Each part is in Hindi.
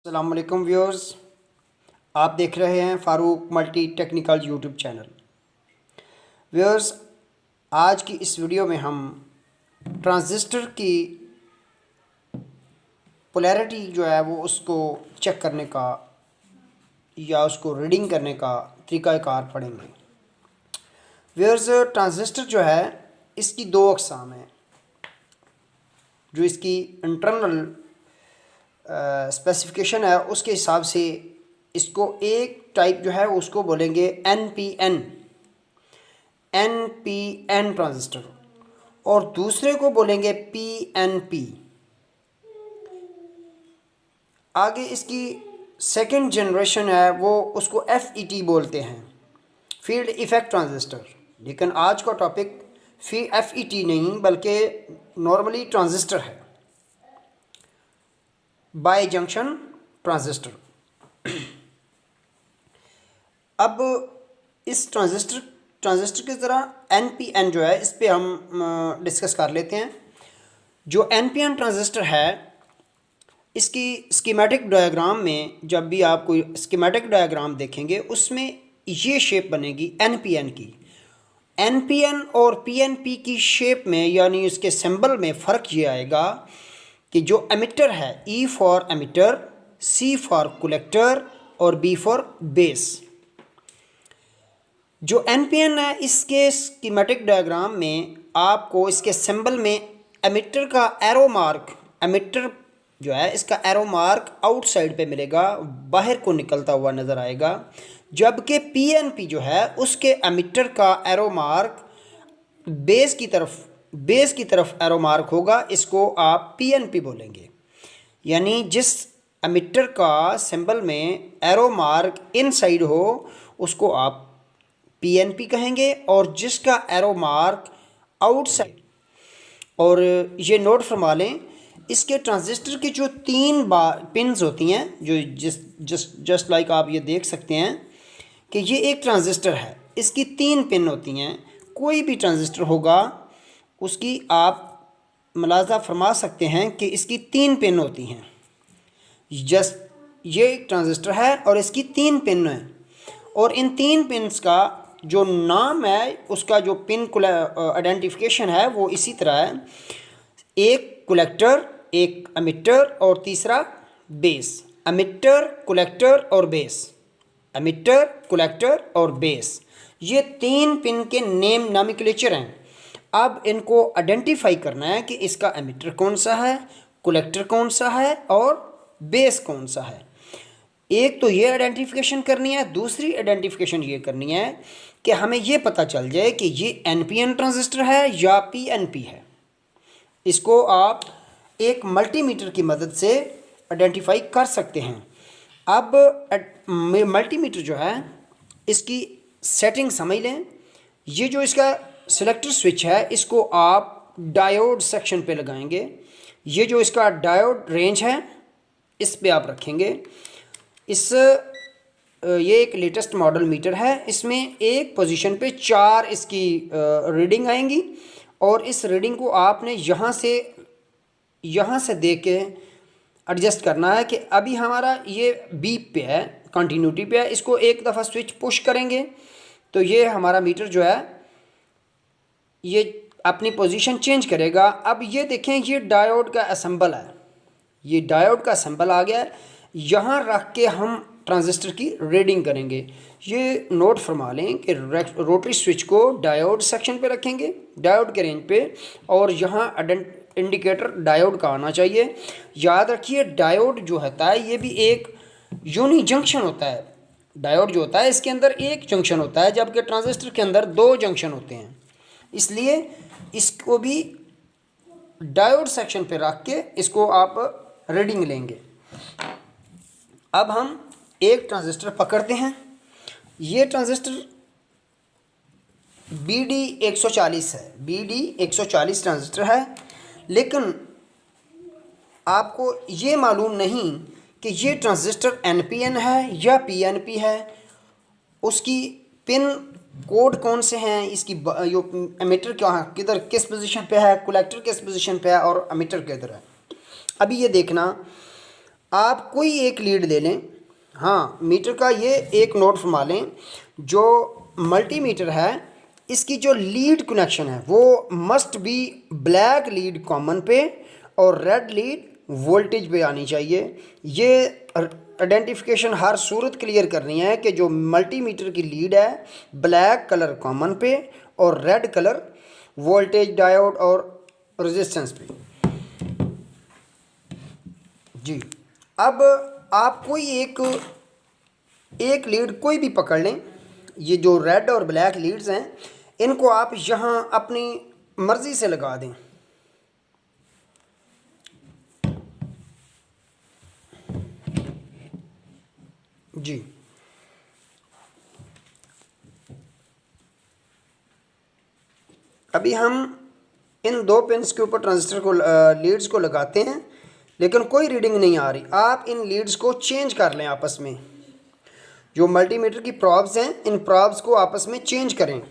अस्सलाम वालेकुम व्यूअर्स, आप देख रहे हैं Farooq multi technical YouTube channel. Viewers, आज की इस वीडियो में हम ट्रांजिस्टर की पोलैरिटी जो है वो उसको चेक करने का या उसको रीडिंग करने का तरीक़ाकार पढ़ेंगे। व्यूअर्स, ट्रांजिस्टर जो है इसकी दो अक़साम हैं। जो इसकी इंटरनल स्पेसिफिकेशन है उसके हिसाब से इसको एक टाइप जो है उसको बोलेंगे एन पी एन ट्रांजिस्टर, और दूसरे को बोलेंगे PNP। आगे इसकी सेकंड जनरेशन है वो उसको FET बोलते हैं, फील्ड इफ़ेक्ट ट्रांजिस्टर। लेकिन आज का टॉपिक FET नहीं बल्कि नॉर्मली ट्रांजिस्टर है, बाई जंक्शन ट्रांजिस्टर। अब इस ट्रांजिस्टर की तरह NPN जो है इस पे हम डिस्कस कर लेते हैं। जो NPN ट्रांजिस्टर है इसकी स्कीमेटिक डायग्राम में, जब भी आप कोई स्कीमेटिक डायग्राम देखेंगे उसमें ये शेप बनेगी NPN की। NPN और PNP की शेप में यानी इसके सिंबल में फ़र्क ये आएगा कि जो एमिटर है E for emitter, C for collector और B फॉर बेस। जो NPN है इसके स्कीमेटिक डायग्राम में आपको इसके सिंबल में एमिटर का एरो मार्क, एमिटर जो है इसका एरो मार्क आउटसाइड पे मिलेगा, बाहर को निकलता हुआ नज़र आएगा। जबकि PNP जो है उसके एमिटर का एरो मार्क बेस की तरफ एरो मार्क होगा, इसको आप PNP बोलेंगे। यानी जिस एमिटर का सिंबल में एरो मार्क इनसाइड हो उसको आप PNP कहेंगे, और जिसका एरो मार्क आउटसाइड। और ये नोट फरमा लें, इसके ट्रांजिस्टर की जो तीन पिन्स होती हैं, जो जस्ट लाइक आप ये देख सकते हैं कि ये एक ट्रांजिस्टर है, इसकी तीन पिन होती हैं। कोई भी ट्रांजिस्टर होगा उसकी आप मुलाज़ा फरमा सकते हैं कि इसकी तीन पिन होती हैं। ये एक ट्रांजिस्टर है और इसकी तीन पिन हैं, और इन तीन पिन्स का जो नाम है उसका जो पिन आइडेंटिफिकेशन है वो इसी तरह है, एक कलेक्टर, एक एमिटर और तीसरा बेस। एमिटर, कलेक्टर और बेस, एमिटर, कलेक्टर और बेस, ये तीन पिन के नेम नॉमेनक्लेचर हैं। अब इनको आइडेंटिफाई करना है कि इसका एमिटर कौन सा है, कलेक्टर कौन सा है और बेस कौन सा है। एक तो ये आइडेंटिफिकेशन करनी है, दूसरी आइडेंटिफिकेशन ये करनी है कि हमें ये पता चल जाए कि ये NPN ट्रांजिस्टर है या PNP है। इसको आप एक मल्टीमीटर की मदद से आइडेंटिफाई कर सकते हैं। अब मल्टीमीटर जो है इसकी सेटिंग समझ लें। ये जो इसका सिलेक्टर स्विच है इसको आप डायोड सेक्शन पे लगाएंगे। ये जो इसका डायोड रेंज है इस पे आप रखेंगे। ये एक लेटेस्ट मॉडल मीटर है, इसमें एक पोजीशन पे 4 इसकी रीडिंग आएंगी, और इस रीडिंग को आपने यहाँ से देख के एडजस्ट करना है कि अभी हमारा ये बीप पे है, कंटिन्यूटी पे है। इसको एक दफ़ा स्विच पुश करेंगे तो ये हमारा मीटर जो है ये अपनी पोजीशन चेंज करेगा। अब ये देखें, ये डायोड का असेंबल है, ये डायोड का असेंबल आ गया है। यहाँ रख के हम ट्रांजिस्टर की रीडिंग करेंगे। ये नोट फरमा लें कि रोटरी स्विच को डायोड सेक्शन पे रखेंगे, डायोड के रेंज पे, और यहाँ इंडिकेटर डायोड का आना चाहिए। याद रखिए, डायोड जो होता है ये भी एक यूनी जंक्शन होता है। डायोड जो होता है इसके अंदर एक जंक्शन होता है, जबकि ट्रांजिस्टर के अंदर 2 जंक्शन होते हैं। इसलिए इसको भी डायोड सेक्शन पे रख के इसको आप रीडिंग लेंगे। अब हम एक ट्रांजिस्टर पकड़ते हैं। ये ट्रांजिस्टर BD140 है, BD140 ट्रांजिस्टर है। लेकिन आपको ये मालूम नहीं कि ये ट्रांजिस्टर NPN है या PNP है, उसकी पिन कोड कौन से हैं, इसकी जो एमिटर किधर किस पोजीशन पे है, कलेक्टर किस पोजीशन पे है और एमिटर किधर है। अभी ये देखना, आप कोई एक लीड ले लें। हाँ, मीटर का ये एक नोट फरमा लें, जो मल्टीमीटर है इसकी जो लीड कनेक्शन है वो must be black lead common पे और रेड लीड वोल्टेज पे आनी चाहिए। ये आइडेंटिफिकेशन हर सूरत क्लियर करनी है कि जो मल्टीमीटर की लीड है ब्लैक कलर कॉमन पे और रेड कलर वोल्टेज डायोड और रेजिस्टेंस पे। जी, अब आप कोई एक लीड कोई भी पकड़ लें। ये जो रेड और ब्लैक लीड्स हैं इनको आप यहाँ अपनी मर्ज़ी से लगा दें। जी, अभी हम इन दो पिन्स के ऊपर ट्रांजिस्टर को लीड्स को लगाते हैं, लेकिन कोई रीडिंग नहीं आ रही। आप इन लीड्स को चेंज कर लें आपस में। जो मल्टीमीटर की प्रॉब्स हैं इन प्रॉब्स को आपस में चेंज करें।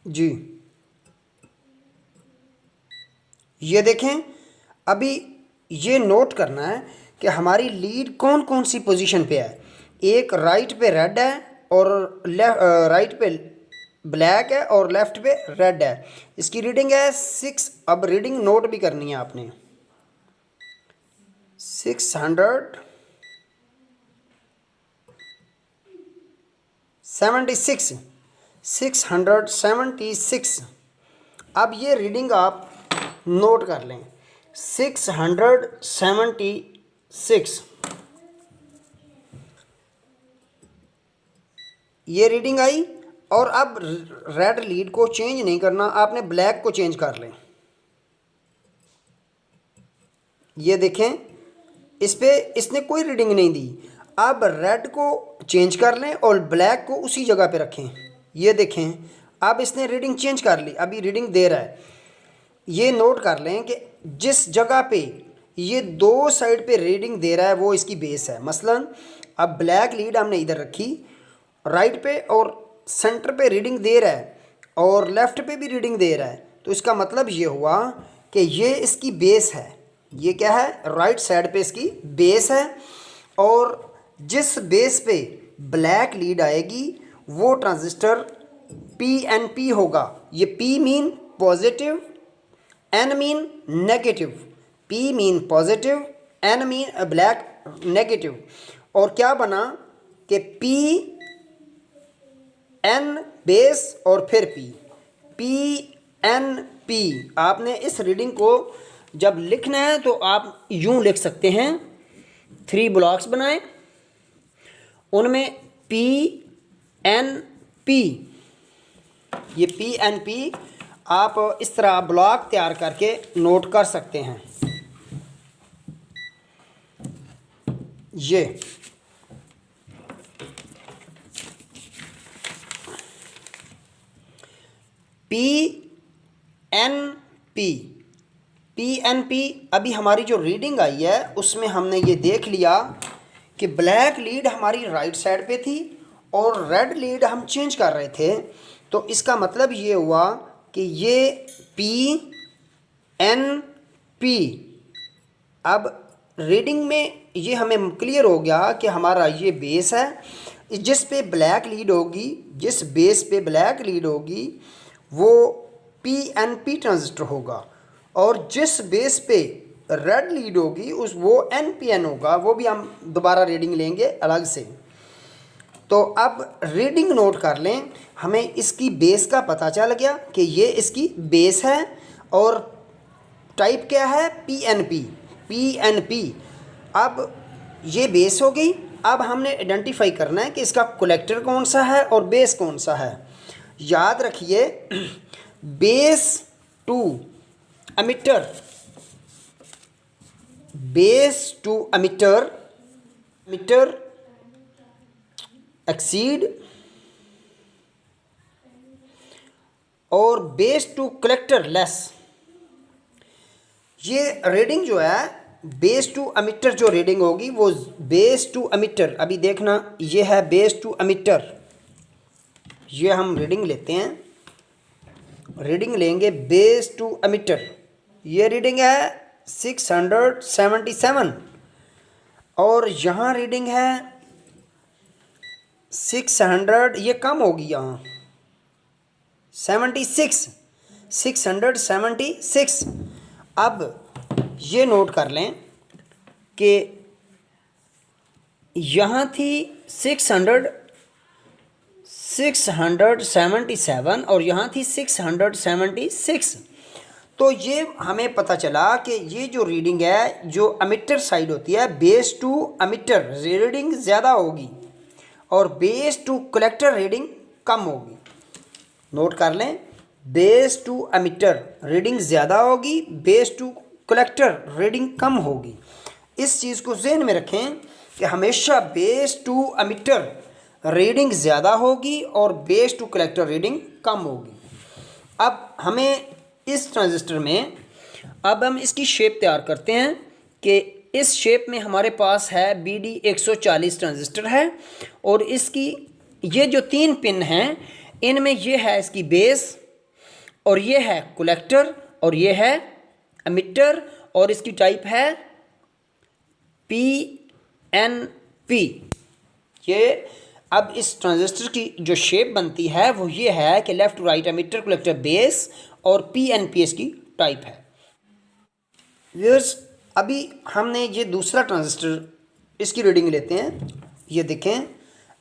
जी, ये देखें, अभी ये नोट करना है कि हमारी लीड कौन कौन सी पोजीशन पे है। एक राइट पे रेड है और राइट पे ब्लैक है और लेफ्ट पे रेड है। इसकी रीडिंग है 6। अब रीडिंग नोट भी करनी है आपने। 676। अब ये रीडिंग आप नोट कर लें, 676। ये रीडिंग आई। और अब रेड लीड को चेंज नहीं करना, आपने ब्लैक को चेंज कर लें। ये देखें, इस पे इसने कोई रीडिंग नहीं दी। अब रेड को चेंज कर लें और ब्लैक को उसी जगह पे रखें। ये देखें, अब इसने रीडिंग चेंज कर ली, अभी रीडिंग दे रहा है। ये नोट कर लें कि जिस जगह पे ये दो साइड पे रीडिंग दे रहा है वो इसकी बेस है। मसलन अब ब्लैक लीड हमने इधर रखी, राइट पे और सेंटर पे रीडिंग दे रहा है और लेफ़्ट पे भी रीडिंग दे रहा है, तो इसका मतलब ये हुआ कि ये इसकी बेस है। ये क्या है, राइट साइड पे इसकी बेस है। और जिस बेस पे ब्लैक लीड आएगी वो ट्रांजिस्टर PNP होगा। ये P mean positive, N mean negative. P mean positive, N mean black negative. और क्या बना कि PN बेस और फिर PNP। आपने इस रीडिंग को जब लिखना है तो आप यूं लिख सकते हैं, 3 ब्लॉक्स बनाएं, उनमें PNP। ये PNP आप इस तरह ब्लॉक तैयार करके नोट कर सकते हैं। ये PNP। अभी हमारी जो रीडिंग आई है उसमें हमने ये देख लिया कि ब्लैक लीड हमारी राइट साइड पे थी और रेड लीड हम चेंज कर रहे थे। तो इसका मतलब ये हुआ कि ये PNP। अब रीडिंग में ये हमें क्लियर हो गया कि हमारा ये बेस है, जिस पे ब्लैक लीड होगी, जिस बेस पे ब्लैक लीड होगी वो PNP ट्रांजिस्टर होगा, और जिस बेस पे रेड लीड होगी वो NPN होगा। वो भी हम दोबारा रीडिंग लेंगे अलग से। तो अब रीडिंग नोट कर लें, हमें इसकी बेस का पता चल गया कि ये इसकी बेस है और टाइप क्या है, PNP। अब ये बेस हो गई। अब हमने आइडेंटिफाई करना है कि इसका कलेक्टर कौन सा है और बेस कौन सा है। याद रखिए, base to emitter, emitter exceed और बेस टू कलेक्टर लेस। ये रीडिंग जो है बेस टू एमिटर जो रीडिंग होगी वो बेस टू एमिटर। अभी देखना, ये है बेस टू एमिटर। ये हम रीडिंग लेते हैं, रीडिंग लेंगे बेस टू एमिटर। ये रीडिंग है 677 और यहाँ रीडिंग है 600, ये कम होगी यहाँ 76, 676। अब ये नोट कर लें कि यहाँ थी 677 और यहाँ थी 676। तो ये हमें पता चला कि ये जो रीडिंग है, जो अमिटर साइड होती है, बेस टू अमिटर रीडिंग ज़्यादा होगी और बेस टू कलेक्टर रीडिंग कम होगी। नोट कर लें, बेस टू अमिटर रीडिंग ज़्यादा होगी, बेस टू कलेक्टर रीडिंग कम होगी। इस चीज़ को ज़हन में रखें कि हमेशा बेस टू अमिटर रीडिंग ज़्यादा होगी और बेस टू कलेक्टर रीडिंग कम होगी। अब हमें इस ट्रांजिस्टर में अब हम इसकी शेप तैयार करते हैं कि इस शेप में हमारे पास है BD 140 ट्रांजिस्टर है और इसकी ये जो 3 पिन हैं इनमें ये है इसकी बेस और ये है कलेक्टर और ये है एमिटर और इसकी टाइप है PNP। ये अब इस ट्रांजिस्टर की जो शेप बनती है वो ये है कि left to right emitter collector base और PNP इसकी टाइप है। व्यूअर्स, अभी हमने ये दूसरा ट्रांजिस्टर, इसकी रीडिंग लेते हैं। ये देखें,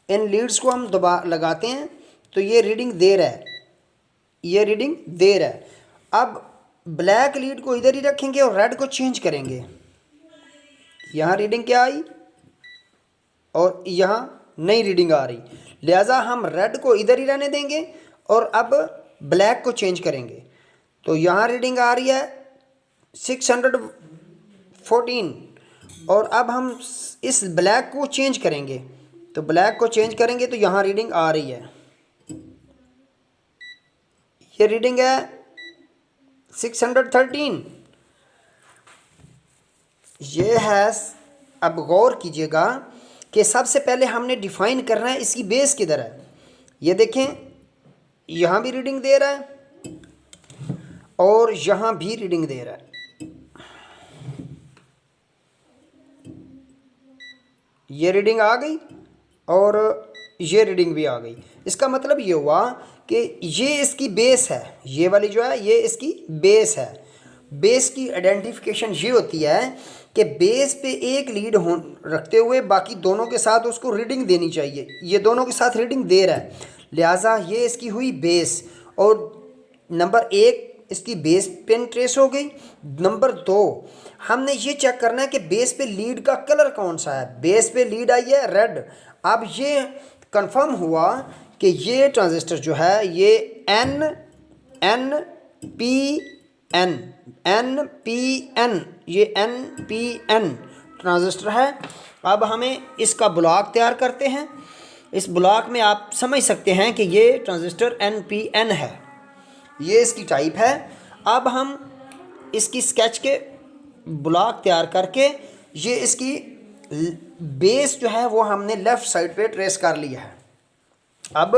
इन लीड्स को हम दबा लगाते हैं तो ये रीडिंग दे रहा है, ये रीडिंग दे रहा है। अब ब्लैक लीड को इधर ही रखेंगे और रेड को चेंज करेंगे। यहाँ रीडिंग क्या आई और यहाँ नई रीडिंग आ रही, लिहाजा हम रेड को इधर ही रहने देंगे और अब ब्लैक को चेंज करेंगे। तो यहाँ रीडिंग आ रही है 614 और अब हम इस ब्लैक को चेंज करेंगे। तो ब्लैक को चेंज करेंगे तो यहाँ रीडिंग आ रही है, ये रीडिंग है 613। ये है, अब गौर कीजिएगा कि सबसे पहले हमने डिफाइन करना है इसकी बेस किधर है। ये देखें, यहाँ भी रीडिंग दे रहा है और यहाँ भी रीडिंग दे रहा है। ये रीडिंग आ गई और ये रीडिंग भी आ गई। इसका मतलब ये हुआ कि ये इसकी बेस है, ये वाली जो है ये इसकी बेस है। बेस की आइडेंटिफिकेशन ये होती है कि बेस पे एक लीड हो रखते हुए बाकी दोनों के साथ उसको रीडिंग देनी चाहिए। ये दोनों के साथ रीडिंग दे रहा है, लिहाजा ये इसकी हुई बेस। और नंबर 1 इसकी बेस पिन ट्रेस हो गई। नंबर 2 हमने ये चेक करना है कि बेस पे लीड का कलर कौन सा है। बेस पे लीड आई है रेड। अब ये कंफर्म हुआ कि ये ट्रांजिस्टर जो है ये NPN ये NPN ट्रांजिस्टर है। अब हमें इसका ब्लॉक तैयार करते हैं। इस ब्लॉक में आप समझ सकते हैं कि ये ट्रांजिस्टर NPN है, ये इसकी टाइप है। अब हम इसकी स्केच के ब्लॉक तैयार करके ये इसकी बेस जो है वो हमने लेफ़्ट साइड पे ट्रेस कर लिया है। अब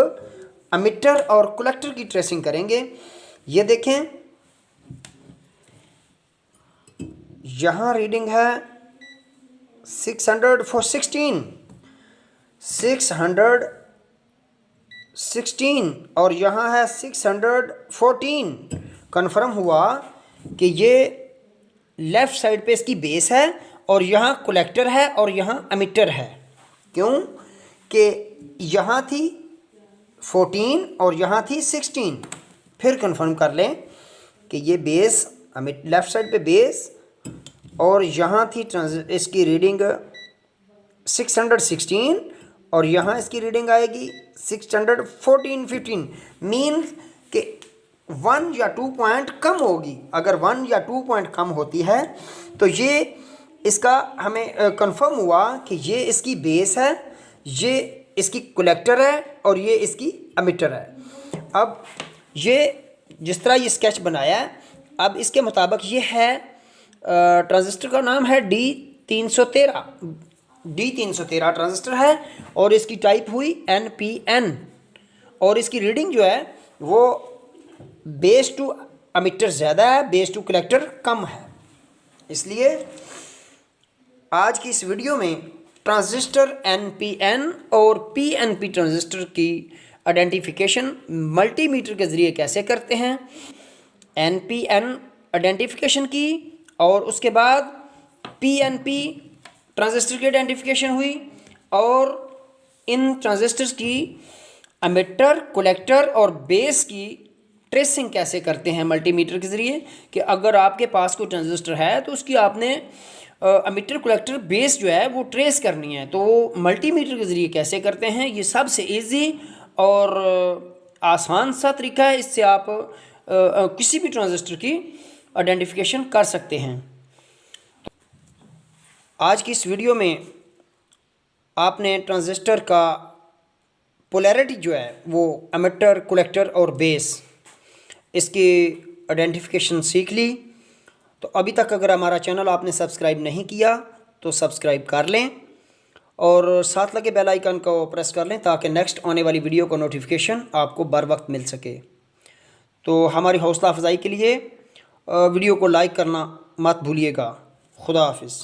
एमिटर और कलेक्टर की ट्रेसिंग करेंगे। ये देखें, यहाँ रीडिंग है 616 और यहाँ है 614। कन्फर्म हुआ कि ये लेफ़्ट साइड पे इसकी बेस है और यहाँ कलेक्टर है और यहाँ एमिटर है। क्यों कि यहाँ थी 14 और यहाँ थी 16। फिर कंफर्म कर लें कि ये बेस लेफ़्ट साइड पे बेस और यहाँ थी इसकी रीडिंग 616 और यहाँ इसकी रीडिंग आएगी 614-15। मीन्स कि 1 या 2 पॉइंट कम होगी। अगर 1 या 2 पॉइंट कम होती है तो ये इसका हमें कंफर्म हुआ कि ये इसकी बेस है, ये इसकी कलेक्टर है और ये इसकी एमिटर है। अब ये जिस तरह ये स्केच बनाया है, अब इसके मुताबिक ये है ट्रांजिस्टर का नाम है D313 ट्रांजिस्टर है और इसकी टाइप हुई NPN और इसकी रीडिंग जो है वो बेस टू एमिटर ज़्यादा है, बेस टू कलेक्टर कम है। इसलिए आज की इस वीडियो में ट्रांजिस्टर NPN और PNP ट्रांजिस्टर की आइडेंटिफिकेशन मल्टीमीटर के ज़रिए कैसे करते हैं, NPN आइडेंटिफिकेशन की, और उसके बाद PNP ट्रांजिस्टर की आइडेंटिफिकेशन हुई, और इन ट्रांजिस्टर्स की एमिटर, कलेक्टर और बेस की ट्रेसिंग कैसे करते हैं मल्टीमीटर के ज़रिए, कि अगर आपके पास कोई ट्रांजिस्टर है तो उसकी आपने एमिटर, कलेक्टर, बेस जो है वो ट्रेस करनी है, तो वो मल्टीमीटर के ज़रिए कैसे करते हैं। ये सबसे इजी और आसान सा तरीका है, इससे आप किसी भी ट्रांजिस्टर की आइडेंटिफिकेशन कर सकते हैं। आज की इस वीडियो में आपने ट्रांजिस्टर का पोलैरिटी जो है वो एमिटर, कलेक्टर और बेस, इसकी आइडेंटिफिकेशन सीख ली। तो अभी तक अगर हमारा चैनल आपने सब्सक्राइब नहीं किया तो सब्सक्राइब कर लें और साथ लगे बेल आइकन को प्रेस कर लें ताकि नेक्स्ट आने वाली वीडियो का नोटिफिकेशन आपको बर वक्त मिल सके। तो हमारी हौसला अफजाई के लिए वीडियो को लाइक करना मत भूलिएगा। खुदा हाफिज़।